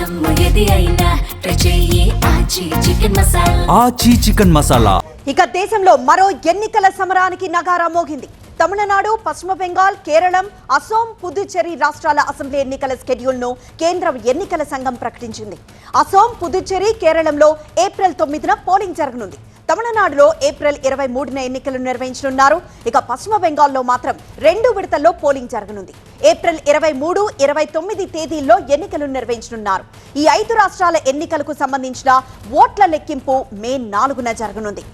ఆచి చికెన్ మసాలా. ఇక దేశంలో మరో ఎన్నికల సమరానికి నగారా మోగింది. తమిళనాడు, పశ్చిమ బెంగాల్, కేరళం, అసోం, పుదుచ్చేరి రాష్ట్రాల అసెంబ్లీ ఎన్నికల షెడ్యూల్ ను కేంద్ర ఎన్నికల సంఘం ప్రకటించింది. అసోం, పుదుచ్చేరి, కేరళంలో ఏప్రిల్ 9న పోలింగ్ జరగనుంది. తమిళనాడులో ఏప్రిల్ 23న ఎన్నికలు నిర్వహించనున్నారు. ఇక పశ్చిమ బెంగాల్లో మాత్రం 2 విడతల్లో పోలింగ్ జరగనుంది. ఏప్రిల్ 23, 29 తేదీల్లో ఎన్నికలు నిర్వహించనున్నారు. ఈ 5 రాష్ట్రాల ఎన్నికలకు సంబంధించిన ఓట్ల లెక్కింపు మే 4న జరగనుంది.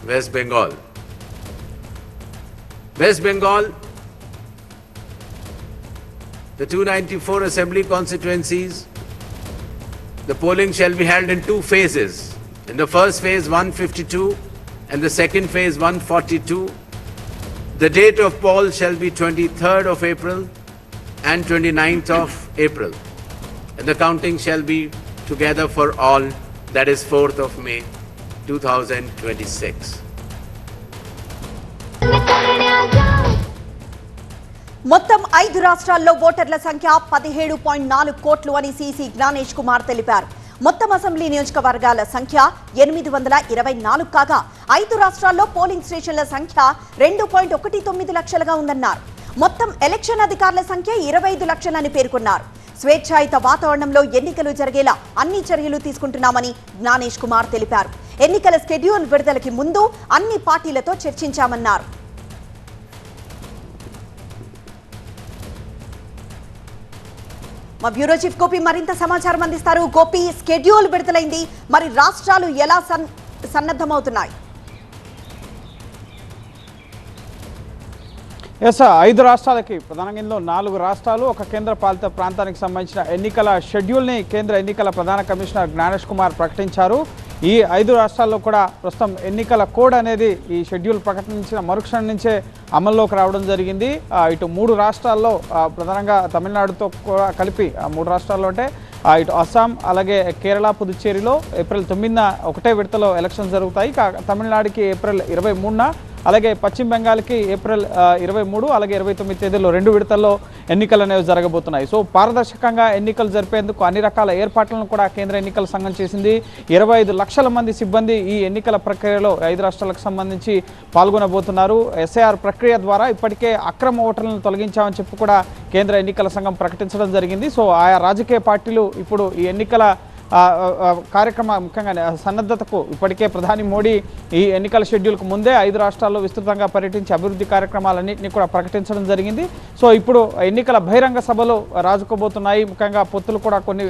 West Bengal, the 294 assembly constituencies, the polling shall be held in 2 phases. In the first phase 152 and the second phase 142. The date of poll shall be 23rd of April and 29th of April. And the counting shall be together for all, that is 4th of May 2026. మొత్తం 5 రాష్ట్రాల్లో ఓటర్ల సంఖ్య 17.4 కోట్లు అని CC Gyanesh Kumar తెలిపారు. మొత్తం assembly నియోజకవర్గాల సంఖ్య 824 కాగా 5 రాష్ట్రాల్లో పోలింగ్ స్టేషన్ల సంఖ్య 2.19 లక్షలుగా ఉందన్నారు. మొత్తం ఎలక్షన్ అధికారుల సంఖ్య 25 లక్షలని పేర్కొన్నారు. స్వేచ్ఛాయుత వాతావరణంలో ఎన్నికలు జరిగేలా అన్ని చర్యలు తీసుకుంటున్నామని జ్ఞానేష్ కుమార్ తెలిపారు. ఎన్నికల షెడ్యూల్ విడుదలకి ముందు అన్ని పార్టీలతో చర్చించామన్నారు. మా బ్యూరో చీఫ్ గోపి మరింత సమాచారం అందిస్తారు. గోపి, షెడ్యూల్ విడుదలైంది, మరి రాష్ట్రాలు ఎలా సన్నద్ధమవుతున్నాయి? 5 రాష్ట్రాలకి ప్రధానంగా 4 రాష్ట్రాలు, ఒక కేంద్ర పాలిత ప్రాంతానికి సంబంధించిన ఎన్నికల షెడ్యూల్ని కేంద్ర ఎన్నికల ప్రధాన కమిషనర్ జ్ఞానేష్ కుమార్ ప్రకటించారు. ఈ 5 రాష్ట్రాల్లో కూడా ప్రస్తుతం ఎన్నికల కోడ్ అనేది ఈ షెడ్యూల్ ప్రకటించిన మరుక్షణం నుంచే అమల్లోకి రావడం జరిగింది. ఇటు 3 రాష్ట్రాల్లో ప్రధానంగా తమిళనాడుతో కూడా కలిపి 3 రాష్ట్రాల్లో అంటే ఇటు అస్సాం అలాగే కేరళ, పుదుచ్చేరిలో ఏప్రిల్ 9న ఒకటే విడతలో ఎలక్షన్ జరుగుతాయి. తమిళనాడుకి ఏప్రిల్ 23న, అలాగే పశ్చిమ బెంగాల్కి ఏప్రిల్ 23 అలాగే 29 తేదీల్లో 2 విడతల్లో ఎన్నికలు అనేవి జరగబోతున్నాయి. సో పారదర్శకంగా ఎన్నికలు జరిపేందుకు అన్ని రకాల ఏర్పాట్లను కూడా కేంద్ర ఎన్నికల సంఘం చేసింది. 25 లక్షల మంది సిబ్బంది ఈ ఎన్నికల ప్రక్రియలో 5 రాష్ట్రాలకు సంబంధించి పాల్గొనబోతున్నారు. ఎస్ఐఆర్ ప్రక్రియ ద్వారా ఇప్పటికే అక్రమ ఓటర్లను తొలగించామని చెప్పి కూడా కేంద్ర ఎన్నికల సంఘం ప్రకటించడం జరిగింది. సో ఆయా రాజకీయ పార్టీలు ఇప్పుడు ఈ ఎన్నికల కార్యక్రమ ముఖ్యంగా సన్నద్ధతకు ఇప్పటికే ప్రధాని మోడీ ఈ ఎన్నికల షెడ్యూల్కు ముందే 5 రాష్ట్రాల్లో విస్తృతంగా పర్యటించి అభివృద్ధి కార్యక్రమాలన్నింటినీ కూడా ప్రకటించడం జరిగింది. సో ఇప్పుడు ఎన్నికల బహిరంగ సభలు రాజుకోబోతున్నాయి. ముఖ్యంగా పొత్తులు కూడా కొన్ని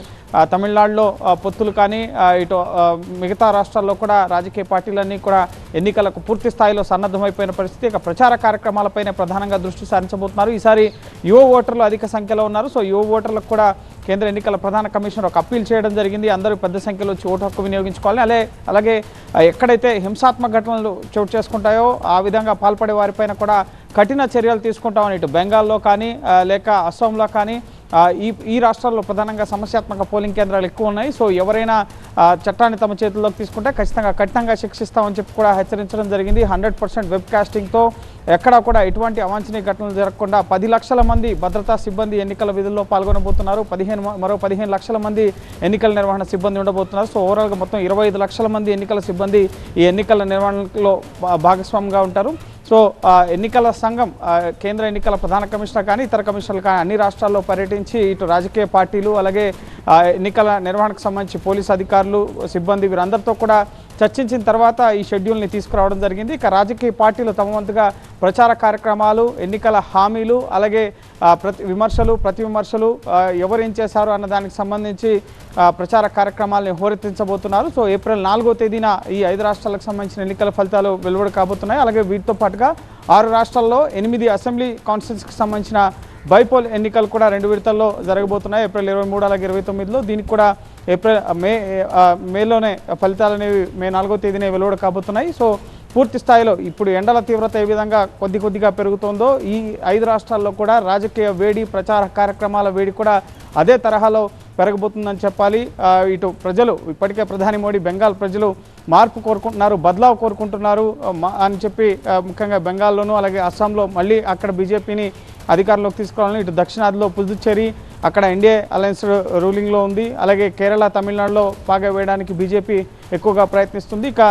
తమిళనాడులో పొత్తులు కానీ ఇటు మిగతా రాష్ట్రాల్లో కూడా రాజకీయ పార్టీలన్నీ కూడా ఎన్నికలకు పూర్తి స్థాయిలో సన్నద్ధమైపోయిన పరిస్థితి. ఇక ప్రచార కార్యక్రమాలపైన ప్రధానంగా దృష్టి సారించబోతున్నారు. ఈసారి యువ ఓటర్లు అధిక సంఖ్యలో ఉన్నారు. సో యువ ఓటర్లకు కూడా కేంద్ర ఎన్నికల ప్రధాన కమిషనర్ ఒక అప్పీల్ చేయడం జరిగింది. అందరూ పెద్ద సంఖ్యలో వచ్చి ఓటు హక్కు వినియోగించుకోవాలి. అలాగే ఎక్కడైతే హింసాత్మక ఘటనలు చోటు చేసుకుంటాయో ఆ విధంగా పాల్పడే వారిపైన కూడా కఠిన చర్యలు తీసుకుంటామని ఇటు బెంగాల్లో కానీ లేక అస్సాంలో కానీ ఈ రాష్ట్రాల్లో ప్రధానంగా సమస్యాత్మక పోలింగ్ కేంద్రాలు ఎక్కువ ఉన్నాయి. సో ఎవరైనా చట్టాన్ని తమ చేతుల్లోకి తీసుకుంటే ఖచ్చితంగా కఠినంగా శిక్షిస్తామని చెప్పి కూడా హెచ్చరించడం జరిగింది. 100% వెబ్ కాస్టింగ్తో ఎక్కడా కూడా ఎటువంటి అవాంఛనీయ ఘటనలు జరగకుండా 10 లక్షల మంది భద్రతా సిబ్బంది ఎన్నికల విధుల్లో పాల్గొనబోతున్నారు. మరో 15 లక్షల మంది ఎన్నికల నిర్వహణ సిబ్బంది ఉండబోతున్నారు. సో ఓవరాల్గా మొత్తం 25 లక్షల మంది ఎన్నికల సిబ్బంది ఈ ఎన్నికల నిర్వహణలో భాగస్వామిగా ఉంటారు. సో ఎన్నికల సంఘం కేంద్ర ఎన్నికల ప్రధాన కమిషనర్ కానీ ఇతర కమిషనర్లు కానీ అన్ని రాష్ట్రాల్లో పర్యటించి ఇటు రాజకీయ పార్టీలు అలాగే ఎన్నికల నిర్వహణకు సంబంధించి పోలీసు అధికారులు, సిబ్బంది వీరందరితో కూడా చర్చించిన తర్వాత ఈ షెడ్యూల్ని తీసుకురావడం జరిగింది. ఇక రాజకీయ పార్టీలు తమ వంతుగా ప్రచార కార్యక్రమాలు, ఎన్నికల హామీలు అలాగే ప్రతి విమర్శలు ఎవరు ఏం చేశారు అన్న దానికి సంబంధించి ప్రచార కార్యక్రమాలని హోరెత్తించబోతున్నారు. సో ఏప్రిల్ 4వ తేదీన ఈ 5 రాష్ట్రాలకు సంబంధించిన ఎన్నికల ఫలితాలు వెలువడి కాబోతున్నాయి. అలాగే వీటితో పాటుగా 6 రాష్ట్రాల్లో 8 అసెంబ్లీ కాన్స్టిట్యూన్సీకి సంబంధించిన బైపోల్ ఎన్నికలు కూడా 2 విడతల్లో జరగబోతున్నాయి. ఏప్రిల్ 23 అలాగే 29లో. దీనికి కూడా మేలోనే ఫలితాలు అనేవి మే 4వ తేదీనే వెలువడి కాబోతున్నాయి. సో పూర్తి స్థాయిలో ఇప్పుడు ఎండల తీవ్రత ఏ విధంగా కొద్దిగా పెరుగుతోందో ఈ 5 రాష్ట్రాల్లో కూడా రాజకీయ వేడి, ప్రచార కార్యక్రమాల వేడి కూడా అదే తరహాలో పెరగబోతుందని చెప్పాలి. ఇటు ప్రజలు ఇప్పటికే ప్రధాని మోడీ బెంగాల్ ప్రజలు మార్పు కోరుకుంటున్నారు, బదలావ్ కోరుకుంటున్నారు అని చెప్పి ముఖ్యంగా బెంగాల్లోనూ అలాగే అస్సాంలో మళ్ళీ అక్కడ బీజేపీని అధికారంలోకి తీసుకురావాలని ఇటు దక్షిణాదిలో పుదుచ్చేరి అక్కడ ఎన్డీఏ అలయన్స్ రూలింగ్లో ఉంది. అలాగే కేరళ తమిళనాడులో పాగా వేయడానికి బీజేపీ ఎక్కువగా ప్రయత్నిస్తుంది. ఇక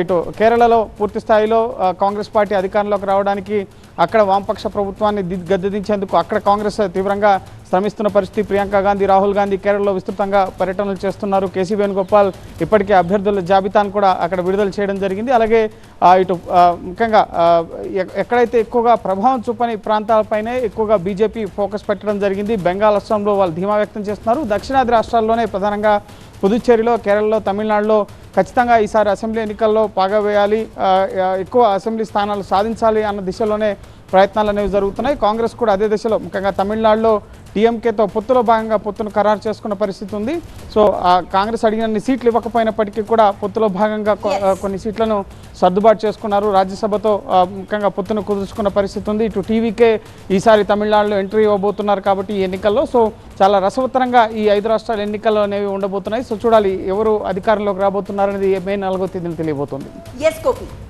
ఇటు కేరళలో పూర్తి స్థాయిలో కాంగ్రెస్ పార్టీ అధికారంలోకి రావడానికి అక్కడ వామపక్ష ప్రభుత్వాన్ని గద్దెదించేందుకు అక్కడ కాంగ్రెస్ తీవ్రంగా శ్రమిస్తున్న పరిస్థితి. ప్రియాంక గాంధీ, రాహుల్ గాంధీ కేరళలో విస్తృతంగా పర్యటనలు చేస్తున్నారు. కేసీ వేణుగోపాల్ ఇప్పటికే అభ్యర్థుల జాబితాను కూడా అక్కడ విడుదల చేయడం జరిగింది. అలాగే ఇటు ముఖ్యంగా ఎక్కడైతే ఎక్కువగా ప్రభావం చూపని ప్రాంతాలపైనే ఎక్కువగా బీజేపీ ఫోకస్ పెట్టడం జరిగింది. బెంగాల్, అస్సాంలో వాళ్ళు ధీమా వ్యక్తం చేస్తున్నారు. దక్షిణాది రాష్ట్రాల్లోనే ప్రధానంగా పుదుచ్చేరిలో, కేరళలో, తమిళనాడులో ఖచ్చితంగా ఈసారి అసెంబ్లీ ఎన్నికల్లో పాగా వేయాలి, ఎక్కువ అసెంబ్లీ స్థానాలు సాధించాలి అన్న దిశలోనే ప్రయత్నాలు అనేవి జరుగుతున్నాయి. కాంగ్రెస్ కూడా అదే దిశలో ముఖ్యంగా తమిళనాడులో టీఎంకేతో పొత్తులో భాగంగా పొత్తును ఖరారు చేసుకున్న పరిస్థితి ఉంది. సో కాంగ్రెస్ అడిగినన్ని సీట్లు ఇవ్వకపోయినప్పటికీ కూడా పొత్తులో భాగంగా కొన్ని సీట్లను సర్దుబాటు చేసుకున్నారు. రాజ్యసభతో ముఖ్యంగా పొత్తును కుదుర్చుకున్న పరిస్థితి ఉంది. ఇటు టీవీకే ఈసారి తమిళనాడులో ఎంట్రీ ఇవ్వబోతున్నారు కాబట్టి ఈ ఎన్నికల్లో సో చాలా రసవత్తరంగా ఈ 5 రాష్ట్రాల ఎన్నికల్లో అనేవి ఉండబోతున్నాయి. సో చూడాలి ఎవరు అధికారంలోకి రాబోతున్నారనేది మే 4వ తేదీన తెలియబోతుంది.